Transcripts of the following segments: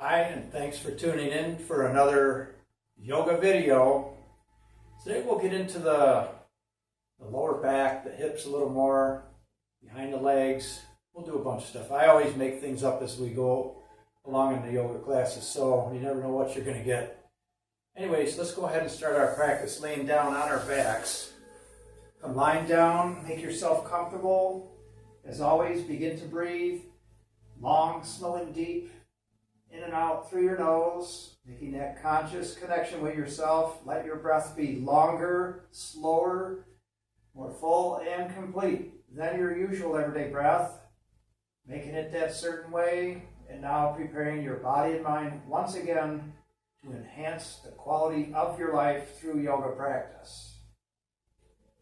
Hi, and thanks for tuning in for another yoga video. Today we'll get into the lower back, the hips a little more, behind the legs. We'll do a bunch of stuff. I always make things up as we go along in the yoga classes, so you never know what you're going to get. Anyways, let's go ahead and start our practice laying down on our backs. Come lying down, make yourself comfortable. As always, begin to breathe long, slow, and deep. In and out through your nose, making that conscious connection with yourself. Let your breath be longer, slower, more full and complete than your usual everyday breath. Making it that certain way, and now preparing your body and mind once again to enhance the quality of your life through yoga practice.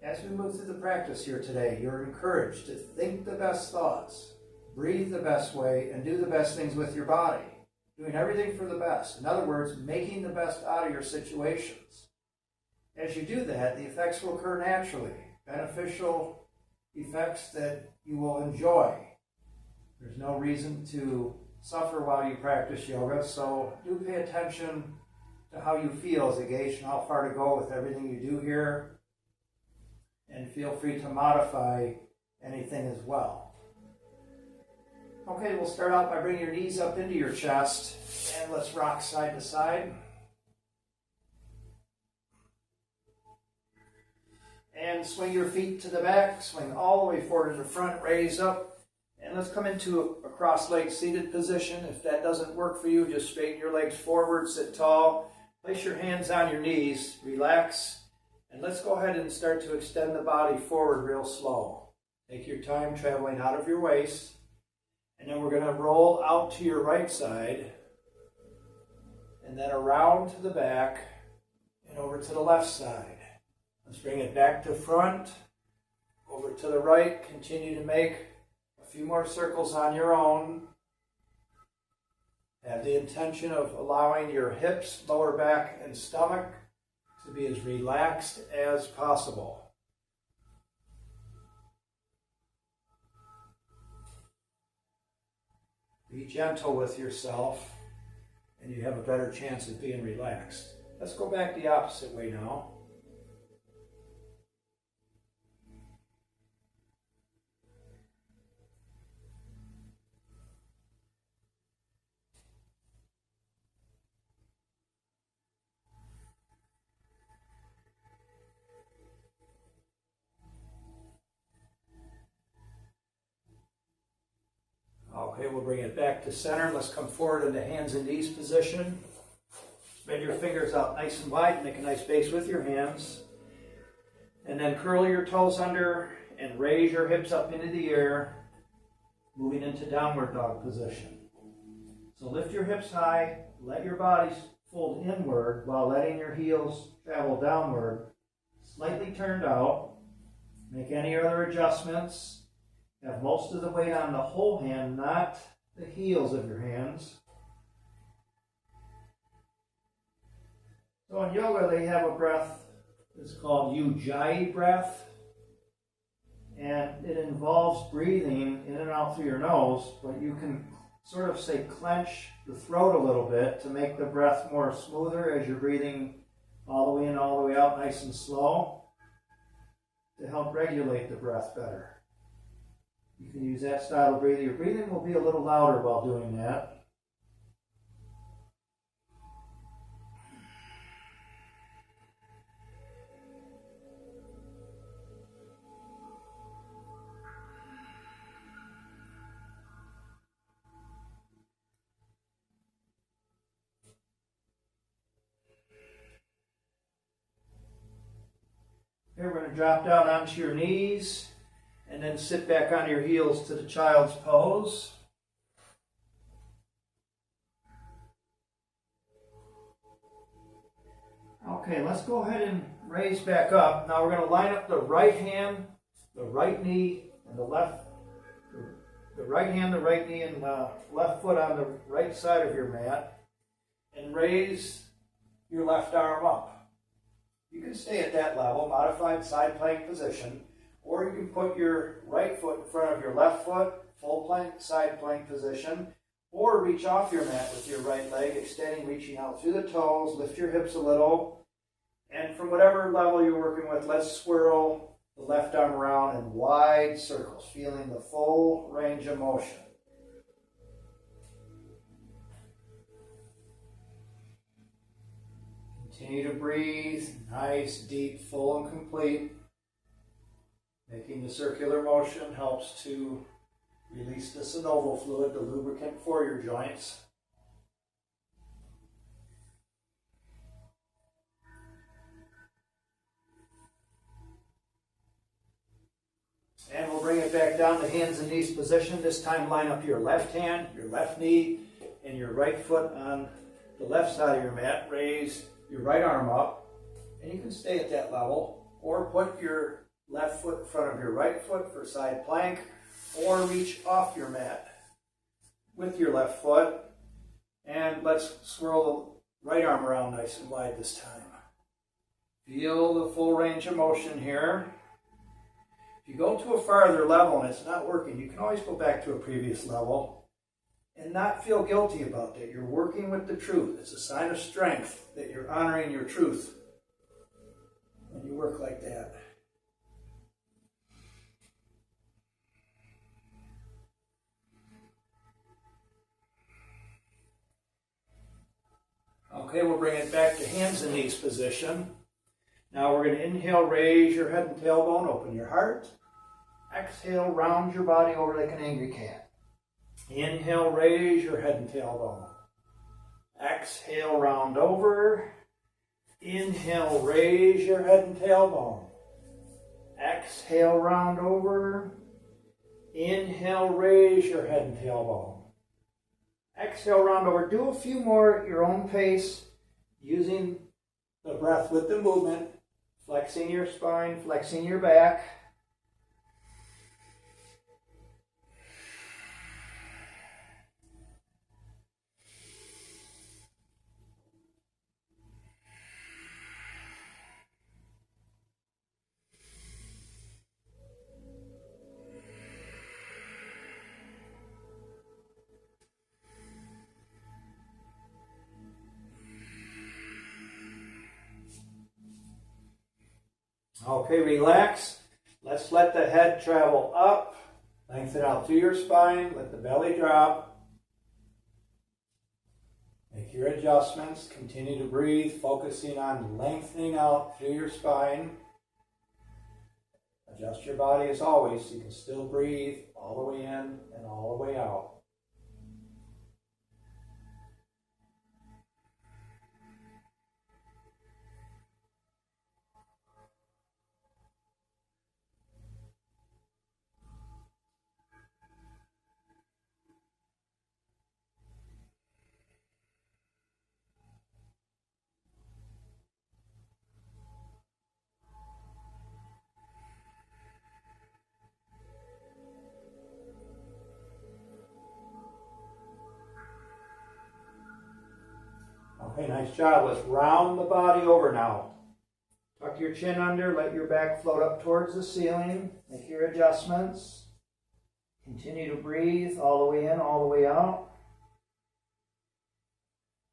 As we move through the practice here today, you're encouraged to think the best thoughts, breathe the best way, and do the best things with your body. Doing everything for the best. In other words, making the best out of your situations. As you do that, the effects will occur naturally. Beneficial effects that you will enjoy. There's no reason to suffer while you practice yoga, so do pay attention to how you feel as a gauge and how far to go with everything you do here. And feel free to modify anything as well. Okay, we'll start out by bringing your knees up into your chest, and let's rock side to side. And swing your feet to the back, swing all the way forward to the front, raise up, and let's come into a cross-legged seated position. If that doesn't work for you, just straighten your legs forward, sit tall, place your hands on your knees, relax, and let's go ahead and start to extend the body forward real slow. Take your time traveling out of your waist. And then we're going to roll out to your right side, and then around to the back, and over to the left side. Let's bring it back to front, over to the right. Continue to make a few more circles on your own. Have the intention of allowing your hips, lower back, and stomach to be as relaxed as possible. Be gentle with yourself, and you have a better chance of being relaxed. Let's go back the opposite way now. Okay, we'll bring it back to center. Let's come forward into hands and knees position. Spread your fingers out nice and wide. Make a nice base with your hands. And then curl your toes under and raise your hips up into the air, moving into downward dog position. So lift your hips high, let your body fold inward while letting your heels travel downward, slightly turned out. Make any other adjustments. Have most of the weight on the whole hand, not the heels of your hands. So in yoga, they have a breath that's called Ujjayi breath. And it involves breathing in and out through your nose, but you can sort of say clench the throat a little bit to make the breath more smoother as you're breathing all the way in, all the way out, nice and slow, to help regulate the breath better. You can use that style of breathing. Your breathing will be a little louder while doing that. Here we're going to drop down onto your knees. And then sit back on your heels to the child's pose. Okay, let's go ahead and raise back up. Now we're going to line up the right hand, the right knee, and the left. The right hand, the right knee, and the left foot on the right side of your mat. And raise your left arm up. You can stay at that level, modified side plank position. Or you can put your right foot in front of your left foot, full plank, side plank position. Or reach off your mat with your right leg, extending, reaching out through the toes. Lift your hips a little. And from whatever level you're working with, let's swirl the left arm around in wide circles, feeling the full range of motion. Continue to breathe, nice, deep, full, and complete. Making the circular motion helps to release the synovial fluid, the lubricant for your joints. And we'll bring it back down to hands and knees position. This time line up your left hand, your left knee, and your right foot on the left side of your mat. Raise your right arm up, and you can stay at that level, or put your left foot in front of your right foot for side plank, or reach off your mat with your left foot. And let's swirl the right arm around nice and wide this time. Feel the full range of motion here. If you go to a farther level and it's not working, you can always go back to a previous level and not feel guilty about that. You're working with the truth. It's a sign of strength that you're honoring your truth when you work like that. Okay, we'll bring it back to hands and knees position. Now we're going to inhale, raise your head and tailbone, open your heart. Exhale, round your body over like an angry cat. Inhale, raise your head and tailbone. Exhale, round over. Inhale, raise your head and tailbone. Exhale, round over. Inhale, raise your head and tailbone. Exhale, round over. Do a few more at your own pace, using the breath with the movement, flexing your spine, flexing your back. Okay, relax. Let's let the head travel up. Lengthen out through your spine. Let the belly drop. Make your adjustments. Continue to breathe, focusing on lengthening out through your spine. Adjust your body as always so you can still breathe all the way in and all the way out. Okay, nice job. Let's round the body over now. Tuck your chin under, let your back float up towards the ceiling. Make your adjustments. Continue to breathe all the way in, all the way out.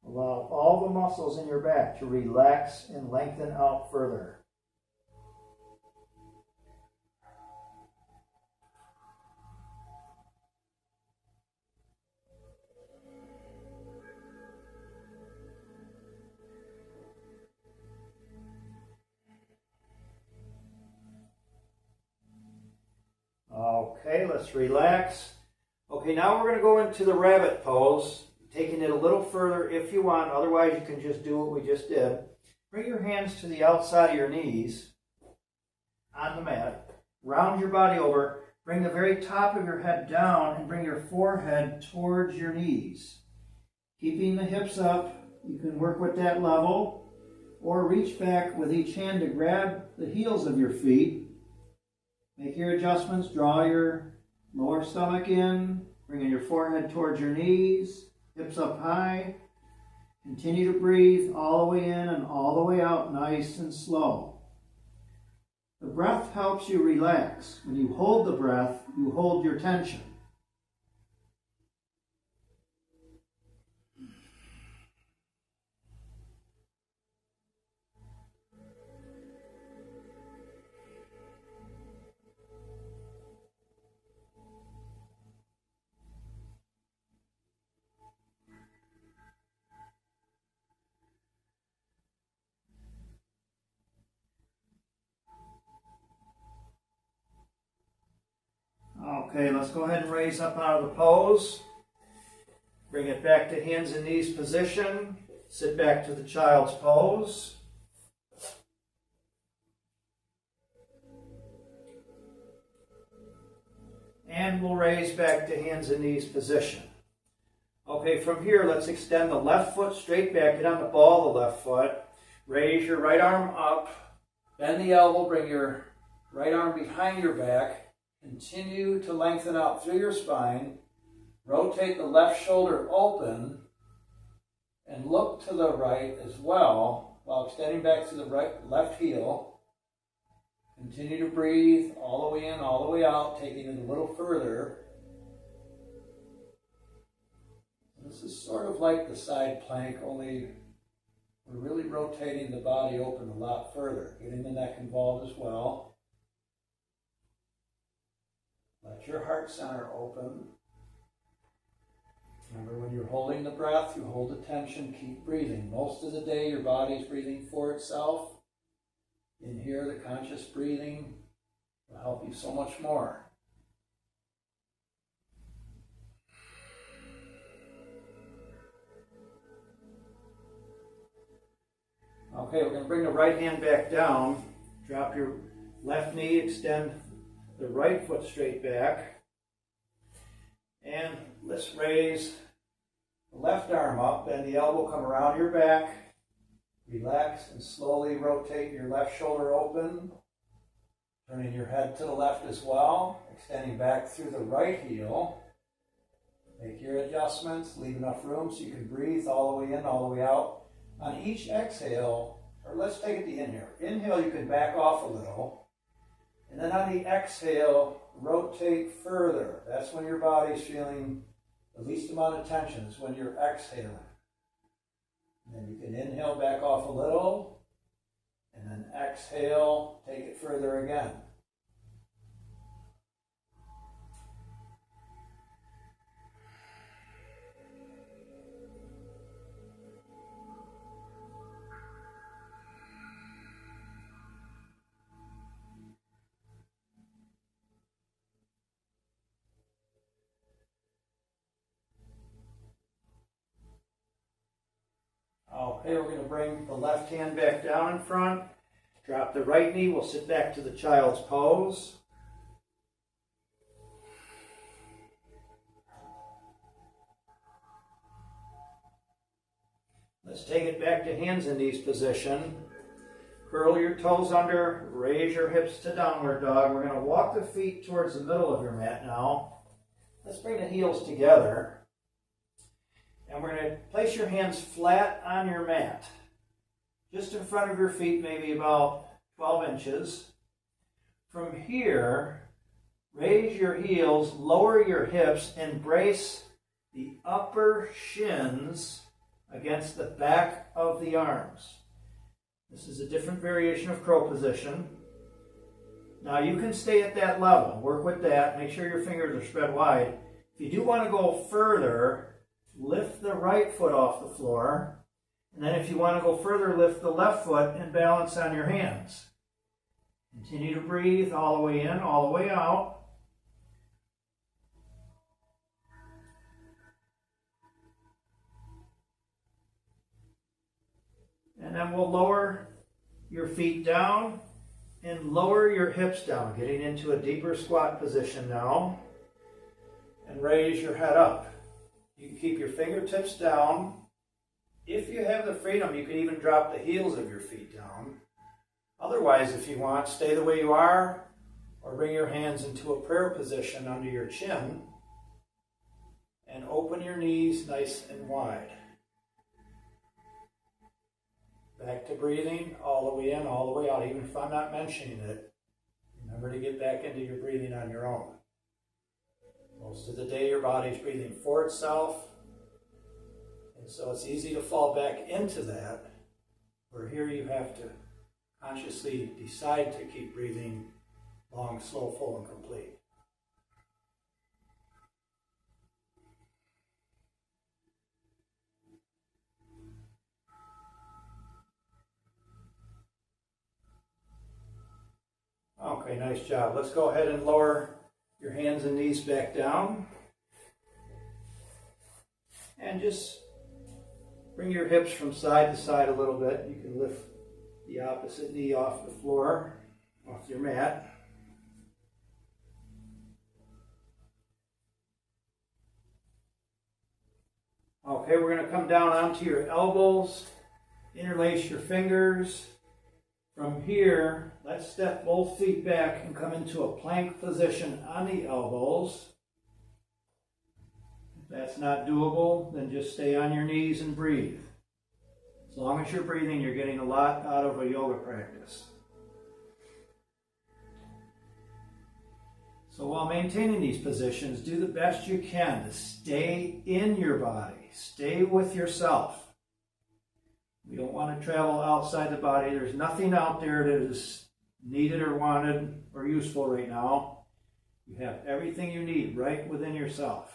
Allow all the muscles in your back to relax and lengthen out further. Okay, let's relax. Okay, now we're going to go into the rabbit pose, taking it a little further if you want. Otherwise, you can just do what we just did. Bring your hands to the outside of your knees on the mat. Round your body over. Bring the very top of your head down and bring your forehead towards your knees. Keeping the hips up, you can work with that level, or reach back with each hand to grab the heels of your feet. Make your adjustments. Draw your lower stomach in, bringing your forehead towards your knees, hips up high. Continue to breathe all the way in and all the way out, nice and slow. The breath helps you relax. When you hold the breath, you hold your tension. Okay, let's go ahead and raise up out of the pose. Bring it back to hands and knees position. Sit back to the child's pose. And we'll raise back to hands and knees position. Okay, from here, let's extend the left foot straight back. Get on the ball of the left foot. Raise your right arm up. Bend the elbow. Bring your right arm behind your back. Continue to lengthen out through your spine. Rotate the left shoulder open. And look to the right as well while extending back to the left heel. Continue to breathe all the way in, all the way out, taking it a little further. This is sort of like the side plank, only we're really rotating the body open a lot further, getting the neck involved as well. Let your heart center open. Remember, when you're holding the breath, you hold the tension, keep breathing. Most of the day, your body's breathing for itself. In here, the conscious breathing will help you so much more. Okay, we're going to bring the right hand back down. Drop your left knee, extend the right foot straight back. And let's raise the left arm up, bend the elbow, come around your back. Relax and slowly rotate your left shoulder open. Turning your head to the left as well. Extending back through the right heel. Make your adjustments. Leave enough room so you can breathe all the way in, all the way out. On each exhale, or let's take it to inhale. Inhale, you can back off a little. And then on the exhale, rotate further. That's when your body's feeling the least amount of tension, is when you're exhaling. And then you can inhale, back off a little, and then exhale, take it further again. Okay, we're going to bring the left hand back down in front. Drop the right knee. We'll sit back to the child's pose. Let's take it back to hands and knees position. Curl your toes under. Raise your hips to downward dog. We're going to walk the feet towards the middle of your mat now. Let's bring the heels together. And we're going to place your hands flat on your mat, just in front of your feet, maybe about 12 inches. From here, raise your heels, lower your hips, and brace the upper shins against the back of the arms. This is a different variation of crow position. Now you can stay at that level. Work with that. Make sure your fingers are spread wide. If you do want to go further, lift the right foot off the floor, and then if you want to go further, lift the left foot and balance on your hands. Continue to breathe all the way in, all the way out. And then we'll lower your feet down and lower your hips down, getting into a deeper squat position now. And raise your head up. You can keep your fingertips down. If you have the freedom, you can even drop the heels of your feet down. Otherwise, if you want, stay the way you are, or bring your hands into a prayer position under your chin, and open your knees nice and wide. Back to breathing, all the way in, all the way out. Even if I'm not mentioning it, remember to get back into your breathing on your own. Most of the day, your body's breathing for itself, and so it's easy to fall back into that, where here you have to consciously decide to keep breathing long, slow, full, and complete. Okay, nice job. Let's go ahead and lower your hands and knees back down. And just bring your hips from side to side a little bit. You can lift the opposite knee off the floor, off your mat. Okay, we're going to come down onto your elbows, interlace your fingers. From here, let's step both feet back and come into a plank position on the elbows. If that's not doable, then just stay on your knees and breathe. As long as you're breathing, you're getting a lot out of a yoga practice. So while maintaining these positions, do the best you can to stay in your body. Stay with yourself. We don't want to travel outside the body. There's nothing out there that is needed or wanted or useful right now. You have everything you need right within yourself.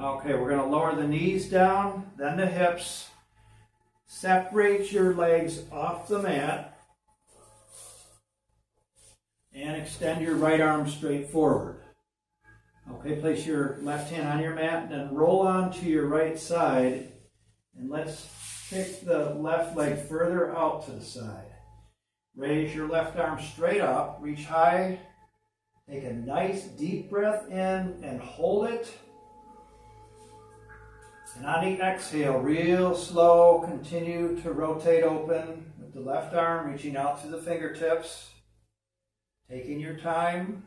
Okay, we're going to lower the knees down, then the hips. Separate your legs off the mat. And extend your right arm straight forward. Okay, place your left hand on your mat and then roll on to your right side. And let's kick the left leg further out to the side. Raise your left arm straight up, reach high. Take a nice deep breath in and hold it. And on the exhale, real slow, continue to rotate open with the left arm reaching out to the fingertips. Taking your time,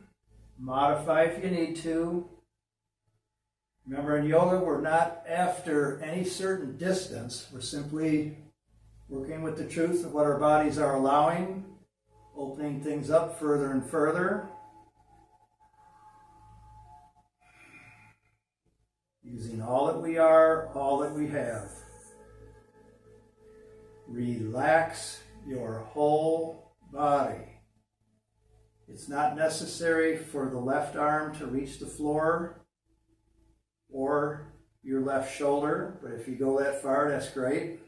modify if you need to. Remember, in yoga, we're not after any certain distance. We're simply working with the truth of what our bodies are allowing, opening things up further and further. Using all that we are, all that we have. Relax your whole body. It's not necessary for the left arm to reach the floor or your left shoulder, but if you go that far, that's great.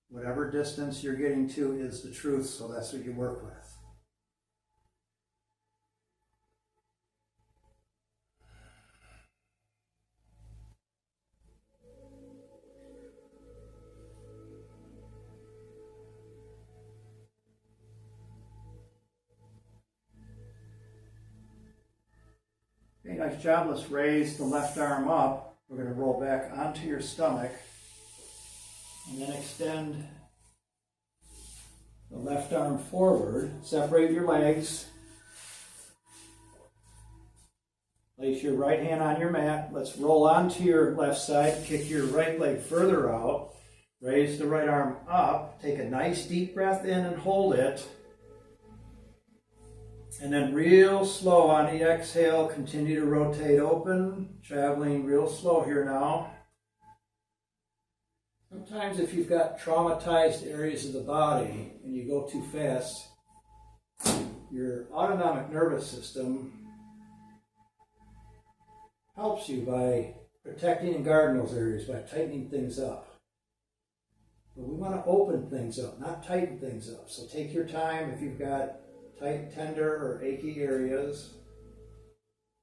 Whatever distance you're getting to is the truth, so that's what you work with. Okay, nice job. Let's raise the left arm up. We're going to roll back onto your stomach and then extend the left arm forward. Separate your legs. Place your right hand on your mat. Let's roll onto your left side. Kick your right leg further out. Raise the right arm up. Take a nice deep breath in and hold it. And then real slow on the exhale, continue to rotate open, traveling real slow here now. Sometimes if you've got traumatized areas of the body and you go too fast, your autonomic nervous system helps you by protecting and guarding those areas, by tightening things up. But we want to open things up, not tighten things up. So take your time if you've got tight, tender, or achy areas.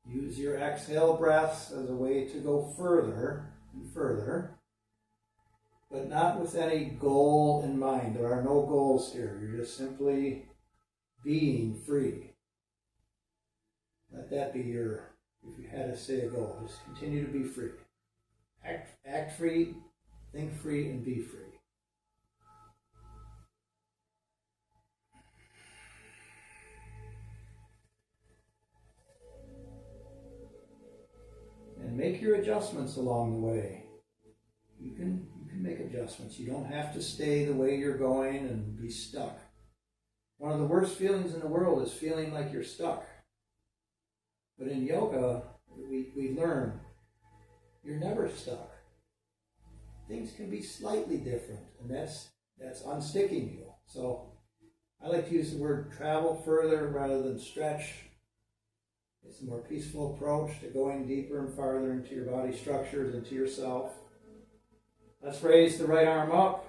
Use your exhale breaths as a way to go further and further, but not with any goal in mind. There are no goals here. You're just simply being free. Let that be your, if you had to say a goal, just continue to be free. Act free, think free, and be free. And make your adjustments along the way. You can make adjustments. You don't have to stay the way you're going and be stuck. One of the worst feelings in the world is feeling like you're stuck. But in yoga, we learn you're never stuck. Things can be slightly different, and that's unsticking you. So I like to use the word travel further rather than stretch. It's a more peaceful approach to going deeper and farther into your body structures, into yourself. Let's raise the right arm up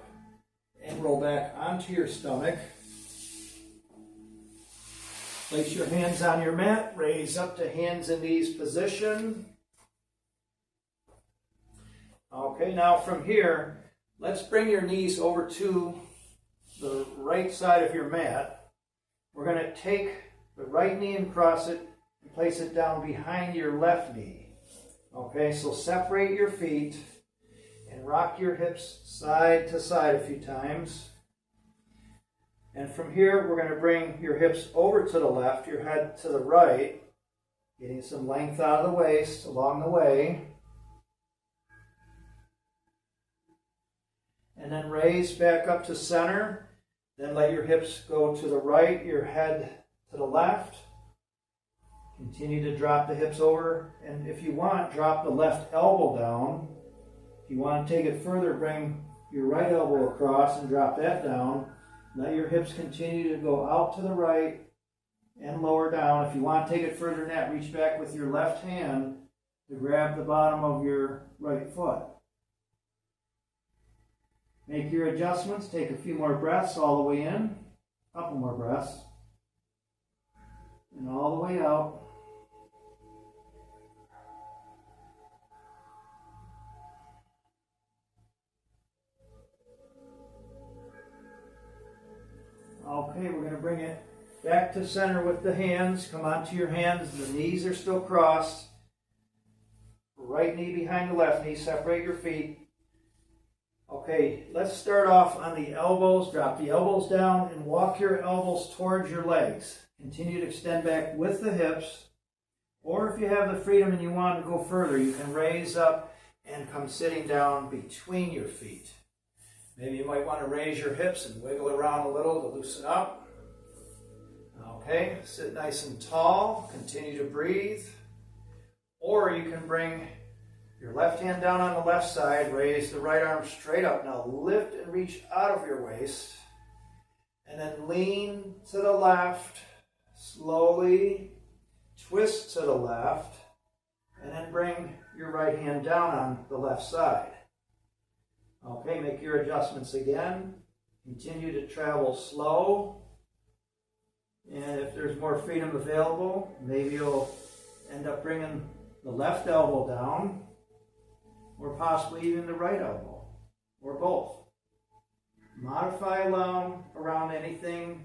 and roll back onto your stomach. Place your hands on your mat, raise up to hands and knees position. Okay, now from here, let's bring your knees over to the right side of your mat. We're going to take the right knee and cross it and place it down behind your left knee. Okay, so separate your feet and rock your hips side to side a few times. And from here, we're going to bring your hips over to the left, your head to the right, getting some length out of the waist along the way. And then raise back up to center. Then let your hips go to the right, your head to the left. Continue to drop the hips over. And if you want, drop the left elbow down. If you want to take it further, bring your right elbow across and drop that down. Let your hips continue to go out to the right and lower down. If you want to take it further than that, reach back with your left hand to grab the bottom of your right foot. Make your adjustments. Take a few more breaths all the way in. A couple more breaths. And all the way out. Okay, we're going to bring it back to center with the hands. Come onto your hands. The knees are still crossed. Right knee behind the left knee. Separate your feet. Okay, let's start off on the elbows. Drop the elbows down and walk your elbows towards your legs. Continue to extend back with the hips. Or if you have the freedom and you want to go further, you can raise up and come sitting down between your feet. Maybe you might want to raise your hips and wiggle around a little to loosen up. Okay, sit nice and tall. Continue to breathe. Or you can bring your left hand down on the left side. Raise the right arm straight up. Now lift and reach out of your waist. And then lean to the left. Slowly twist to the left. And then bring your right hand down on the left side. Okay, make your adjustments again. Continue to travel slow. And if there's more freedom available, maybe you'll end up bringing the left elbow down, or possibly even the right elbow, or both. Modify around anything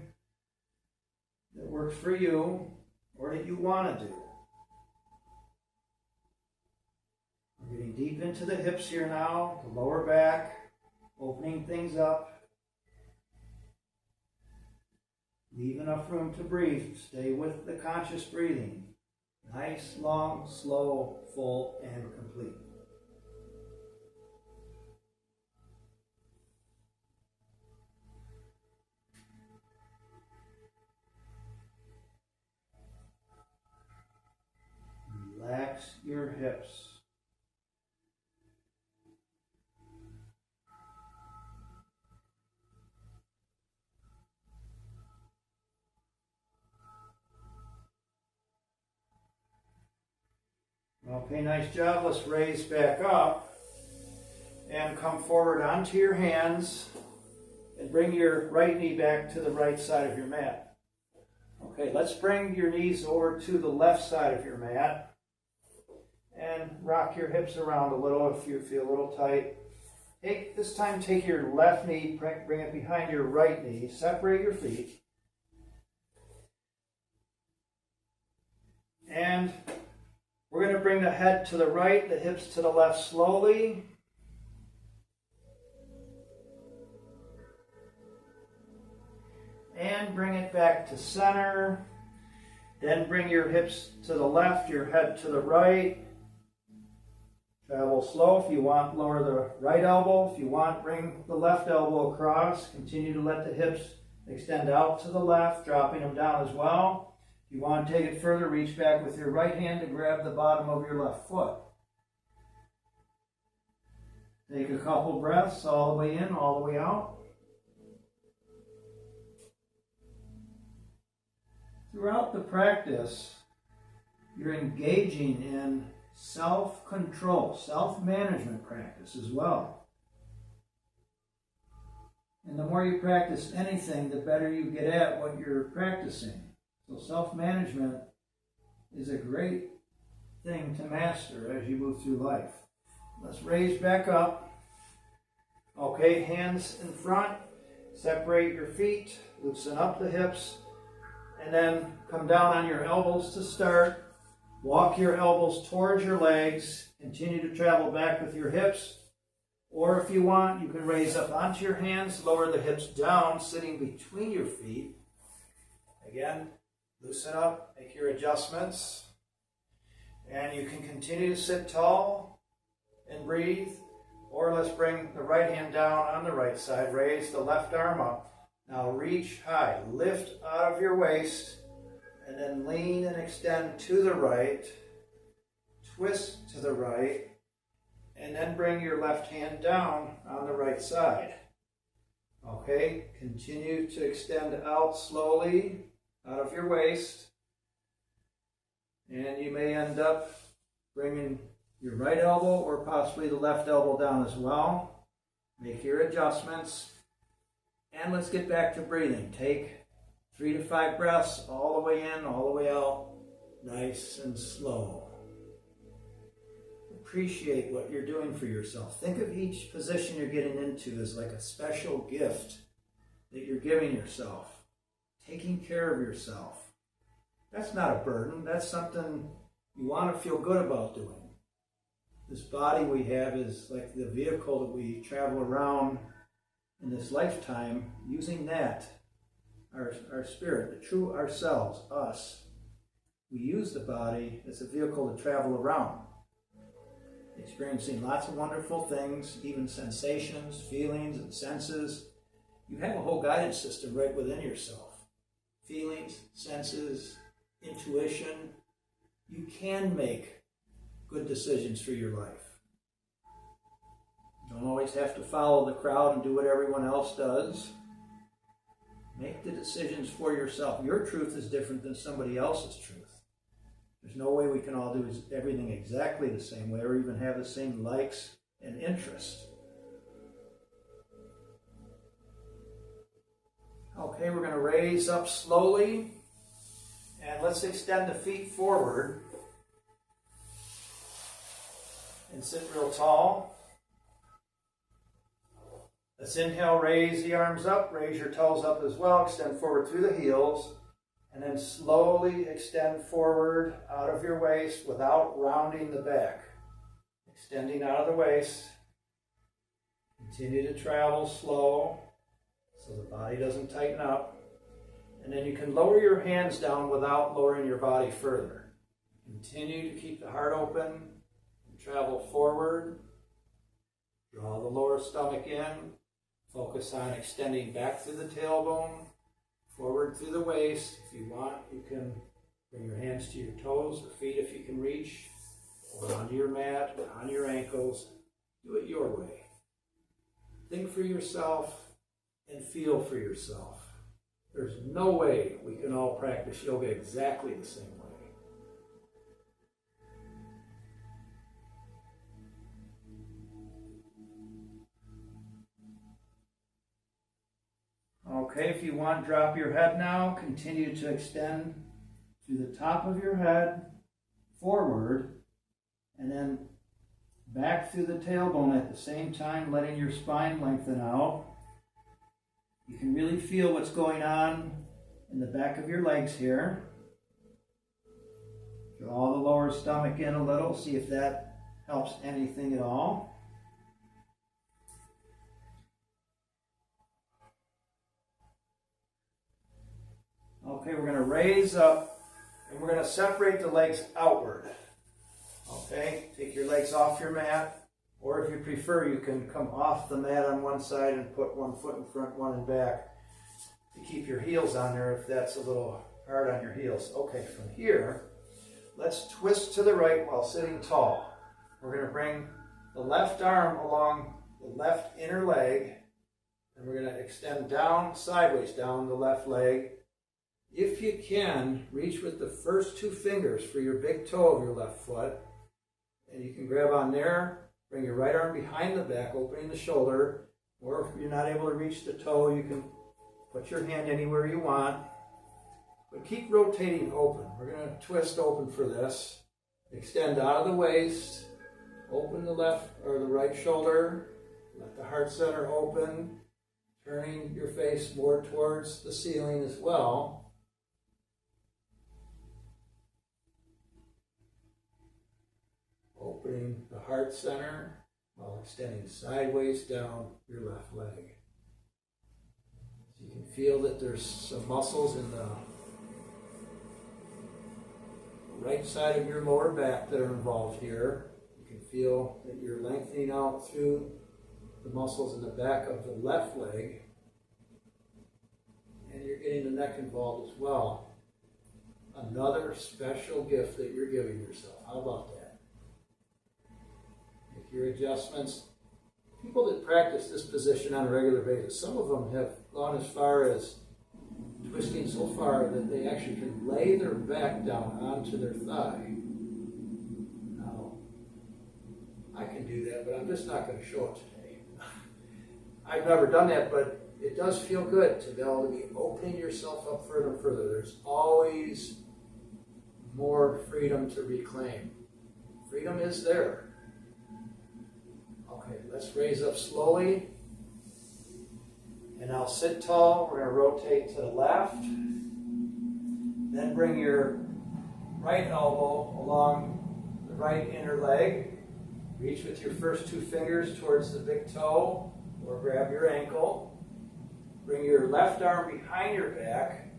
that works for you or that you want to do. We're getting deep into the hips here now, the lower back, opening things up. Leave enough room to breathe. Stay with the conscious breathing. Nice, long, slow, full, and complete. Relax your hips. Okay, nice job. Let's raise back up and come forward onto your hands and bring your right knee back to the right side of your mat. Okay, let's bring your knees over to the left side of your mat and rock your hips around a little if you feel a little tight. This time take your left knee, bring it behind your right knee, separate your feet. And we're going to bring the head to the right, the hips to the left slowly. And bring it back to center. Then bring your hips to the left, your head to the right. Travel slow. If you want, lower the right elbow. If you want, bring the left elbow across. Continue to let the hips extend out to the left, dropping them down as well. If you want to take it further, reach back with your right hand to grab the bottom of your left foot. Take a couple breaths all the way in, all the way out. Throughout the practice, you're engaging in self-control, self-management practice as well. And the more you practice anything, the better you get at what you're practicing. So self-management is a great thing to master as you move through life. Let's raise back up. Okay, hands in front. Separate your feet. Loosen up the hips. And then come down on your elbows to start. Walk your elbows towards your legs. Continue to travel back with your hips. Or if you want, you can raise up onto your hands, lower the hips down, sitting between your feet. Again, loosen up, make your adjustments. And you can continue to sit tall and breathe. Or let's bring the right hand down on the right side. Raise the left arm up. Now reach high. Lift out of your waist. And then lean and extend to the right. Twist to the right. And then bring your left hand down on the right side. Okay, continue to extend out slowly out of your waist. And you may end up bringing your right elbow or possibly the left elbow down as well. Make your adjustments. And let's get back to breathing. Take 3 to 5 breaths all the way in, all the way out. Nice and slow. Appreciate what you're doing for yourself. Think of each position you're getting into as like a special gift that you're giving yourself. Taking care of yourself. That's not a burden. That's something you want to feel good about doing. This body we have is like the vehicle that we travel around in this lifetime, using that, our spirit, the true ourselves, us. We use the body as a vehicle to travel around. Experiencing lots of wonderful things, even sensations, feelings, and senses. You have a whole guidance system right within yourself. Feelings, senses, intuition. You can make good decisions for your life. You don't always have to follow the crowd and do what everyone else does. Make the decisions for yourself. Your truth is different than somebody else's truth. There's no way we can all do everything exactly the same way or even have the same likes and interests. Okay, we're going to raise up slowly. And let's extend the feet forward. And sit real tall. Let's inhale, raise the arms up. Raise your toes up as well. Extend forward through the heels. And then slowly extend forward out of your waist without rounding the back. Extending out of the waist. Continue to travel slow so the body doesn't tighten up. And then you can lower your hands down without lowering your body further. Continue to keep the heart open and travel forward. Draw the lower stomach in. Focus on extending back through the tailbone. Forward through the waist. If you want, you can bring your hands to your toes or feet if you can reach, or onto your mat, on your ankles. Do it your way. Think for yourself and feel for yourself. There's no way we can all practice yoga exactly the same way. Okay, if you want, drop your head now. Continue to extend to the top of your head, forward, and then back through the tailbone at the same time, letting your spine lengthen out. You can really feel what's going on in the back of your legs here. Draw the lower stomach in a little, see if that helps anything at all. Okay, we're going to raise up and we're going to separate the legs outward. Okay, take your legs off your mat, or if you prefer, you can come off the mat on one side and put one foot in front, one in back to keep your heels on there if that's a little hard on your heels. Okay, from here, let's twist to the right while sitting tall. We're going to bring the left arm along the left inner leg, and we're going to extend down, sideways down the left leg. If you can, reach with the first 2 fingers for your big toe of your left foot. And you can grab on there, bring your right arm behind the back, opening the shoulder. Or if you're not able to reach the toe, you can put your hand anywhere you want. But keep rotating open. We're going to twist open for this. Extend out of the waist. Open the left or the right shoulder. Let the heart center open. Turning your face more towards the ceiling as well. Opening the heart center while extending sideways down your left leg. So you can feel that there's some muscles in the right side of your lower back that are involved here. You can feel that you're lengthening out through the muscles in the back of the left leg. And you're getting the neck involved as well. Another special gift that you're giving yourself. How about that? Make your adjustments. People that practice this position on a regular basis, some of them have gone as far as twisting so far that they actually can lay their back down onto their thigh. Now, I can do that, but I'm just not going to show it today. I've never done that, but it does feel good to be able to be opening yourself up further and further. There's always more freedom to reclaim. Freedom is there. Okay, let's raise up slowly. And now sit tall. We're going to rotate to the left. Then bring your right elbow along the right inner leg. Reach with your first two fingers towards the big toe or grab your ankle. Bring your left arm behind your back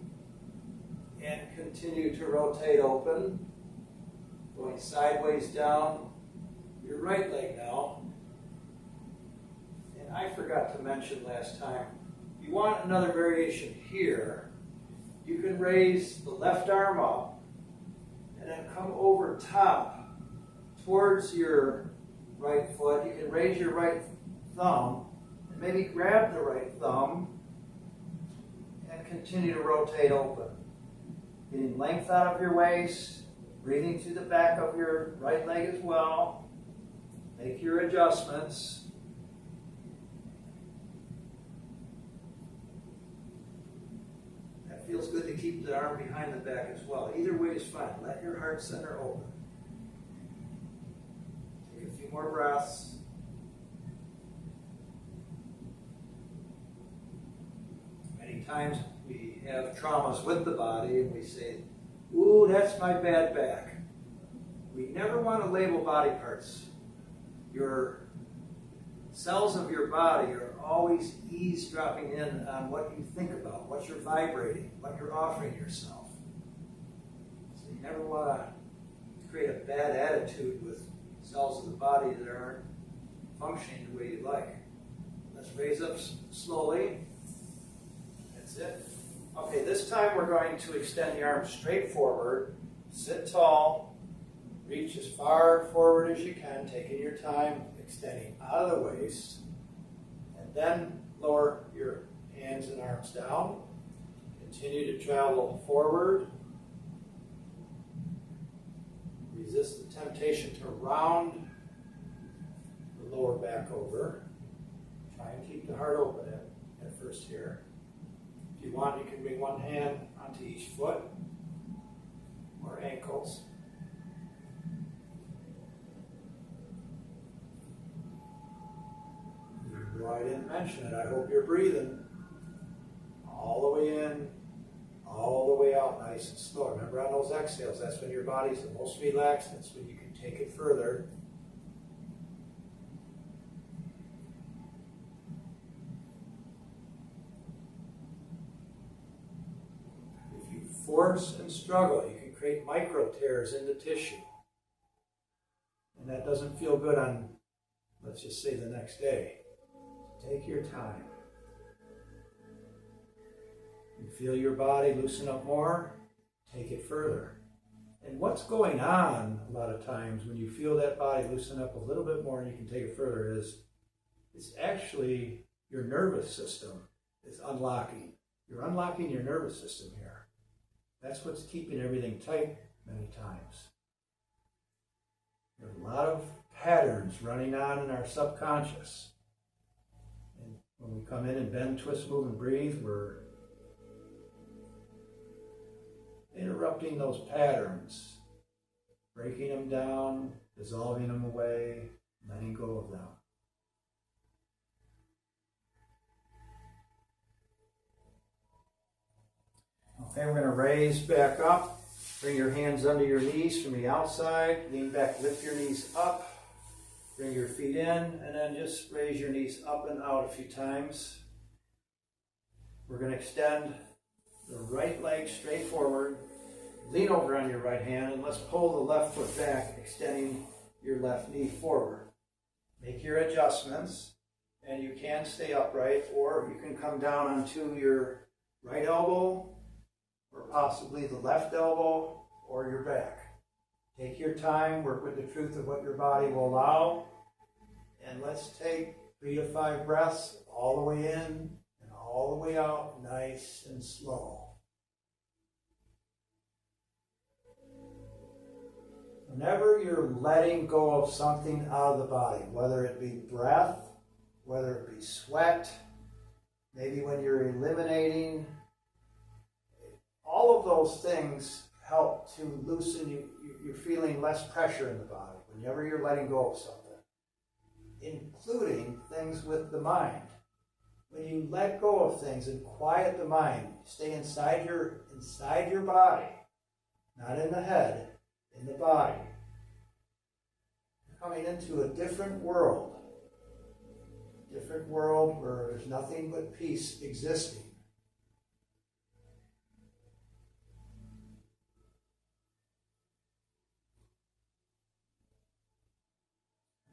and continue to rotate open. Going sideways down your right leg now. And I forgot to mention last time, if you want another variation here, you can raise the left arm up and then come over top towards your right foot. You can raise your right thumb and maybe grab the right thumb and continue to rotate open. Getting length out of your waist, breathing through the back of your right leg as well. Make your adjustments. That feels good to keep the arm behind the back as well. Either way is fine. Let your heart center open. Take a few more breaths. Many times we have traumas with the body and we say, ooh, that's my bad back. We never want to label body parts. Your cells of your body are always eavesdropping in on what you think about, what you're vibrating, what you're offering yourself. So you never want to create a bad attitude with cells of the body that aren't functioning the way you'd like. Let's raise up slowly. That's it. Okay, this time we're going to extend the arms straight forward, sit tall, reach as far forward as you can, taking your time, extending out of the waist, and then lower your hands and arms down. Continue to travel forward. Resist the temptation to round the lower back over. Try and keep the heart open at first here. If you want, you can bring one hand onto each foot or ankles. Even though I didn't mention it, I hope you're breathing all the way in, all the way out, nice and slow. Remember on those exhales, that's when your body's the most relaxed. That's when you can take it further. Force and struggle, you can create micro tears in the tissue. And that doesn't feel good on, let's just say, the next day. Take your time. You feel your body loosen up more, take it further. And what's going on a lot of times when you feel that body loosen up a little bit more and you can take it further is it's actually your nervous system is unlocking. You're unlocking your nervous system here. That's what's keeping everything tight many times. There's a lot of patterns running on in our subconscious. And When we come in and bend, twist, move, and breathe, we're interrupting those patterns, breaking them down, dissolving them away, letting go of them. Okay, we're going to raise back up. Bring your hands under your knees from the outside. Lean back, lift your knees up. Bring your feet in, and then just raise your knees up and out a few times. We're going to extend the right leg straight forward. Lean over on your right hand, and let's pull the left foot back, extending your left knee forward. Make your adjustments, and you can stay upright, or you can come down onto your right elbow, or possibly the left elbow, or your back. Take your time, work with the truth of what your body will allow, and let's take 3 to 5 breaths all the way in and all the way out, nice and slow. Whenever you're letting go of something out of the body, whether it be breath, whether it be sweat, maybe when you're eliminating, all of those things help to loosen you. You're feeling less pressure in the body whenever you're letting go of something, including things with the mind. When you let go of things and quiet the mind, stay inside your body, not in the head, in the body. You're coming into a different world where there's nothing but peace existing.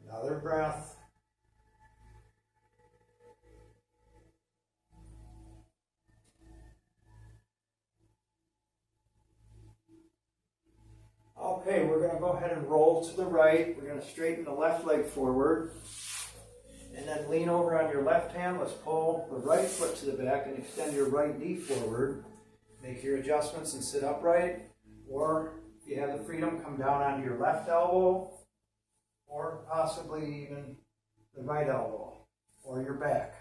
Another breath. Okay, we're going to go ahead and roll to the right. We're going to straighten the left leg forward. And then lean over on your left hand. Let's pull the right foot to the back and extend your right knee forward. Make your adjustments and sit upright. Or if you have the freedom, come down onto your left elbow. Or possibly even the right elbow, or your back.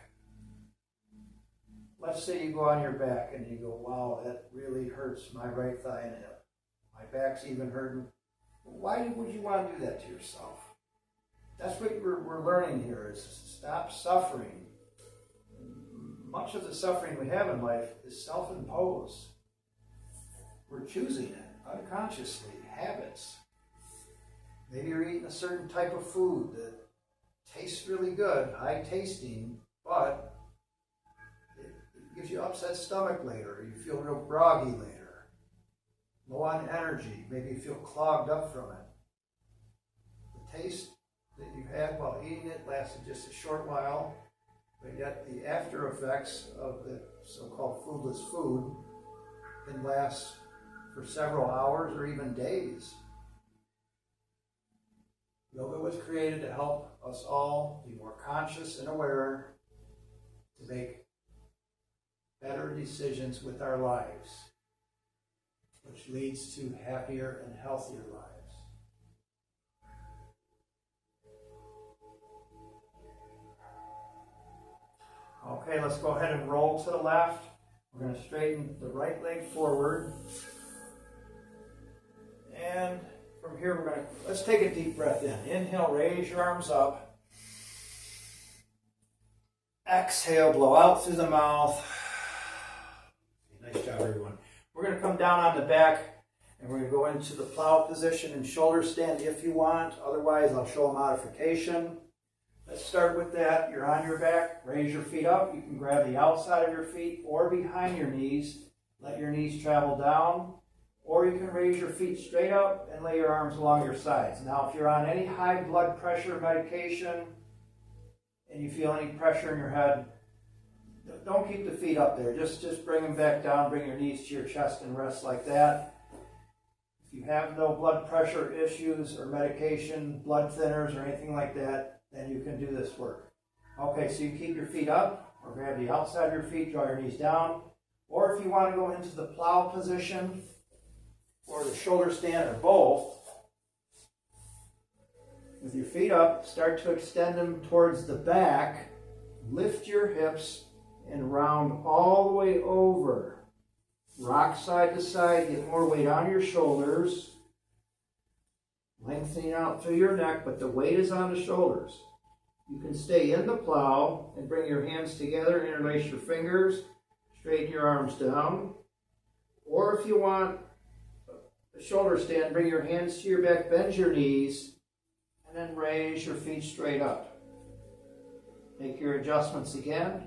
Let's say you go on your back and you go, wow, that really hurts my right thigh and hip. My back's even hurting. Why would you want to do that to yourself? That's what we're learning here, is stop suffering. Much of the suffering we have in life is self-imposed. We're choosing it unconsciously, habits. Maybe you're eating a certain type of food that tastes really good, high tasting, but it gives you upset stomach later. You feel real groggy later, low on energy. Maybe you feel clogged up from it. The taste that you had while eating it lasted just a short while, but yet the after effects of the so-called foodless food can last for several hours or even days. Yoga was created to help us all be more conscious and aware, to make better decisions with our lives, which leads to happier and healthier lives. Okay, let's go ahead and roll to the left. We're going to straighten the right leg forward. And from here, let's take a deep breath in. Inhale, raise your arms up. Exhale, blow out through the mouth. Nice job, everyone. We're going to come down on the back, and we're going to go into the plow position and shoulder stand if you want. Otherwise, I'll show a modification. Let's start with that. You're on your back. Raise your feet up. You can grab the outside of your feet or behind your knees. Let your knees travel down. Or you can raise your feet straight up and lay your arms along your sides. Now, if you're on any high blood pressure medication and you feel any pressure in your head, don't keep the feet up there. Just bring them back down. Bring your knees to your chest and rest like that. If you have no blood pressure issues or medication, blood thinners or anything like that, then you can do this work. Okay, so you keep your feet up or grab the outside of your feet, draw your knees down. Or if you want to go into the plow position, or the shoulder stand, or both, with your feet up, start to extend them towards the back Lift your hips and round all the way over. Rock side to side, get more weight on your shoulders. Lengthening out through your neck, but the weight is on the shoulders. You can stay in the plow and bring your hands together, interlace your fingers, straighten your arms down. Or if you want a shoulder stand, bring your hands to your back, bend your knees, and then raise your feet straight up. Make your adjustments again,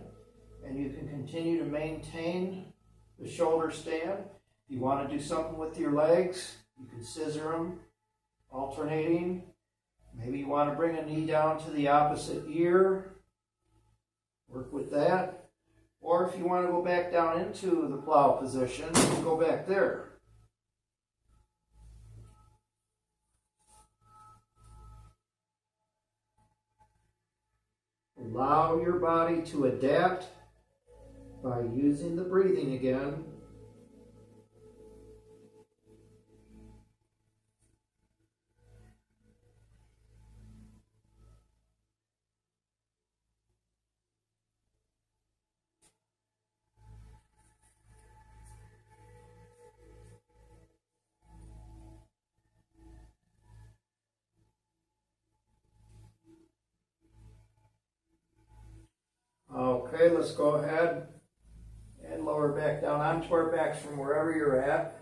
and you can continue to maintain the shoulder stand. If you want to do something with your legs, you can scissor them, alternating. Maybe you want to bring a knee down to the opposite ear. Work with that. Or if you want to go back down into the plow position, you can go back there. Allow your body to adapt by using the breathing again. Okay, let's go ahead and lower back down onto our backs from wherever you're at.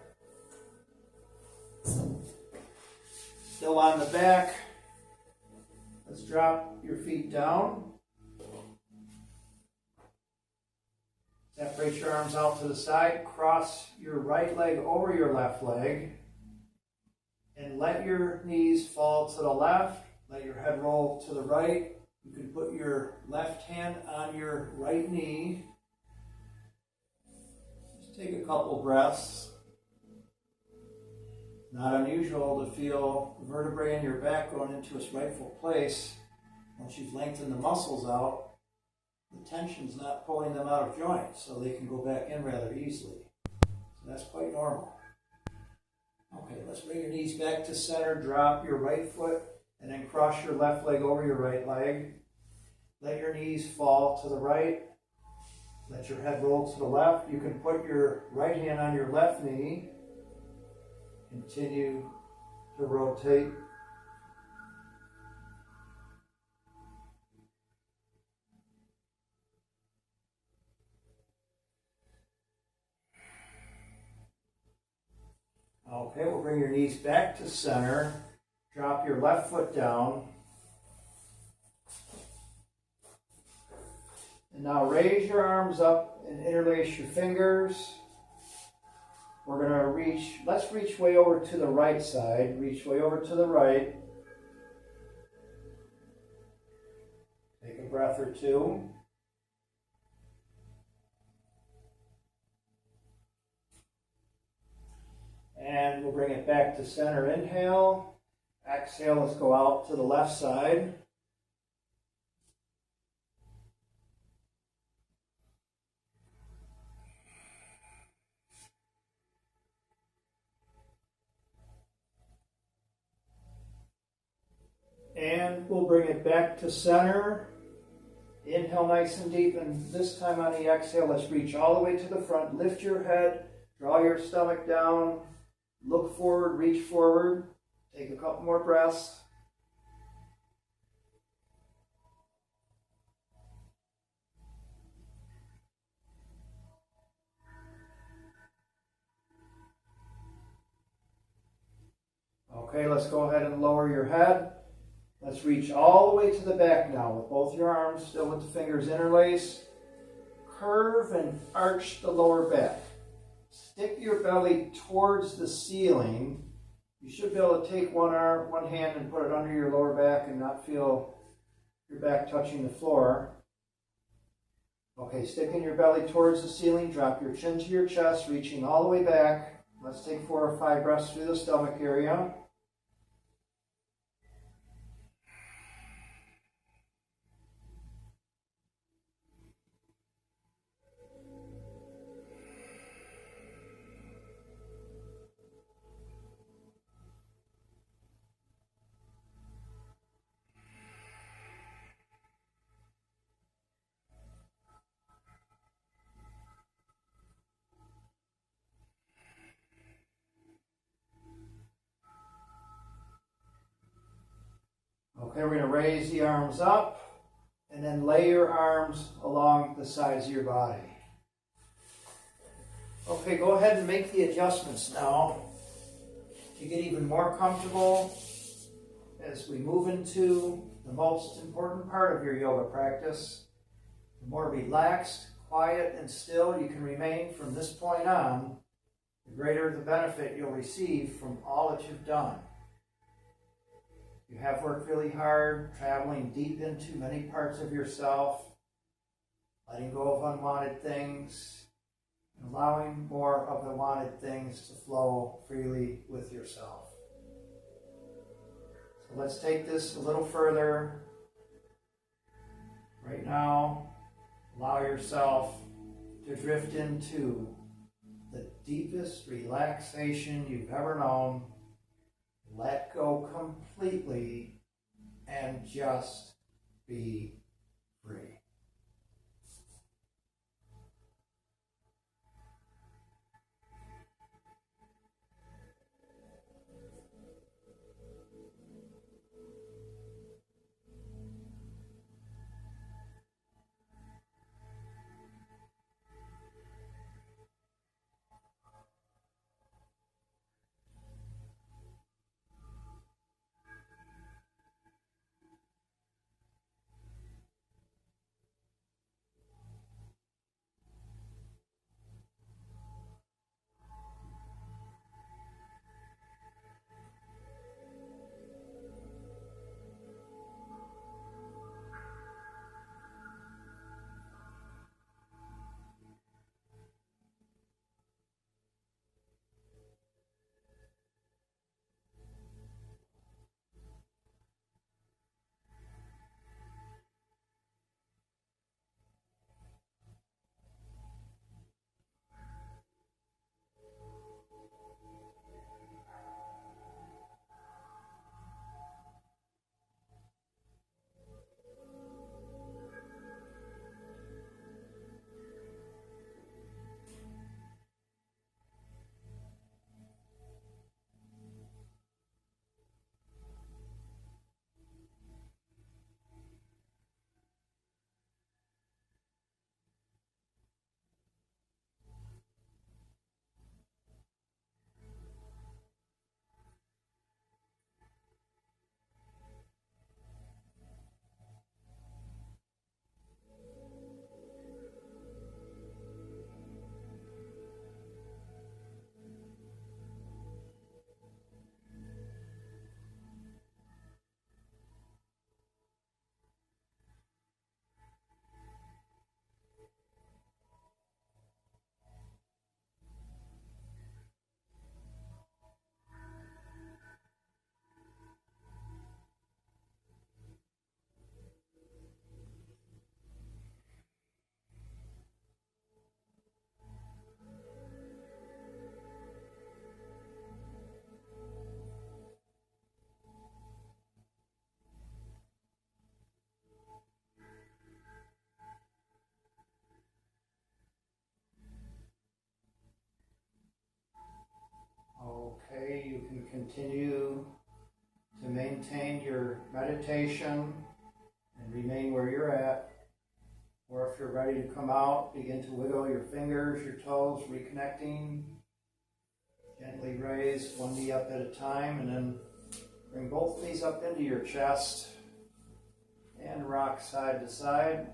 Still on the back. Let's drop your feet down. Separate your arms out to the side. Cross your right leg over your left leg. And let your knees fall to the left. Let your head roll to the right. You can put your left hand on your right knee. Just take a couple breaths. Not unusual to feel the vertebrae in your back going into its rightful place. Once you've lengthened the muscles out, the tension's not pulling them out of joint, so they can go back in rather easily. So that's quite normal. Okay, let's bring your knees back to center. Drop your right foot and then cross your left leg over your right leg. Let your knees fall to the right. Let your head roll to the left. You can put your right hand on your left knee. Continue to rotate. Okay, we'll bring your knees back to center. Drop your left foot down. And now raise your arms up and interlace your fingers. We're going to let's reach way over to the right side. Reach way over to the right. Take a breath or two. And we'll bring it back to center. Inhale. Exhale, let's go out to the left side. And we'll bring it back to center. Inhale nice and deep, and this time on the exhale, let's reach all the way to the front. Lift your head, draw your stomach down, look forward, reach forward. Take a couple more breaths. Okay, let's go ahead and lower your head. Let's reach all the way to the back now with both your arms, still with the fingers interlaced. Curve and arch the lower back. Stick your belly towards the ceiling. You should be able to take one hand and put it under your lower back and not feel your back touching the floor. Okay, sticking your belly towards the ceiling, drop your chin to your chest, reaching all the way back. Let's take 4 or 5 breaths through the stomach area. Okay, we're going to raise the arms up and then lay your arms along the sides of your body. Okay, go ahead and make the adjustments now to get even more comfortable as we move into the most important part of your yoga practice. The more relaxed, quiet, and still you can remain from this point on, the greater the benefit you'll receive from all that you've done. You have worked really hard, traveling deep into many parts of yourself, letting go of unwanted things, and allowing more of the wanted things to flow freely with yourself. So let's take this a little further. Right now, allow yourself to drift into the deepest relaxation you've ever known. Let go completely and just be free. Okay, you can continue to maintain your meditation and remain where you're at. Or if you're ready to come out, begin to wiggle your fingers, your toes, reconnecting. Gently raise one knee up at a time and then bring both knees up into your chest and rock side to side.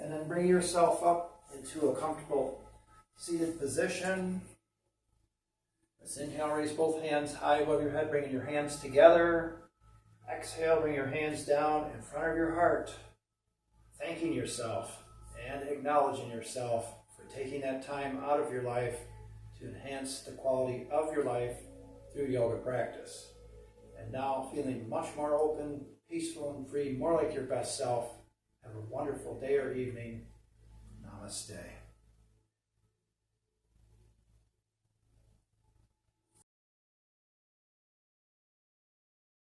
And then bring yourself up into a comfortable seated position. Let's inhale, raise both hands high above your head, bringing your hands together. Exhale, bring your hands down in front of your heart, thanking yourself and acknowledging yourself for taking that time out of your life to enhance the quality of your life through yoga practice. And now feeling much more open, peaceful, and free, more like your best self. Have a wonderful day or evening. Namaste.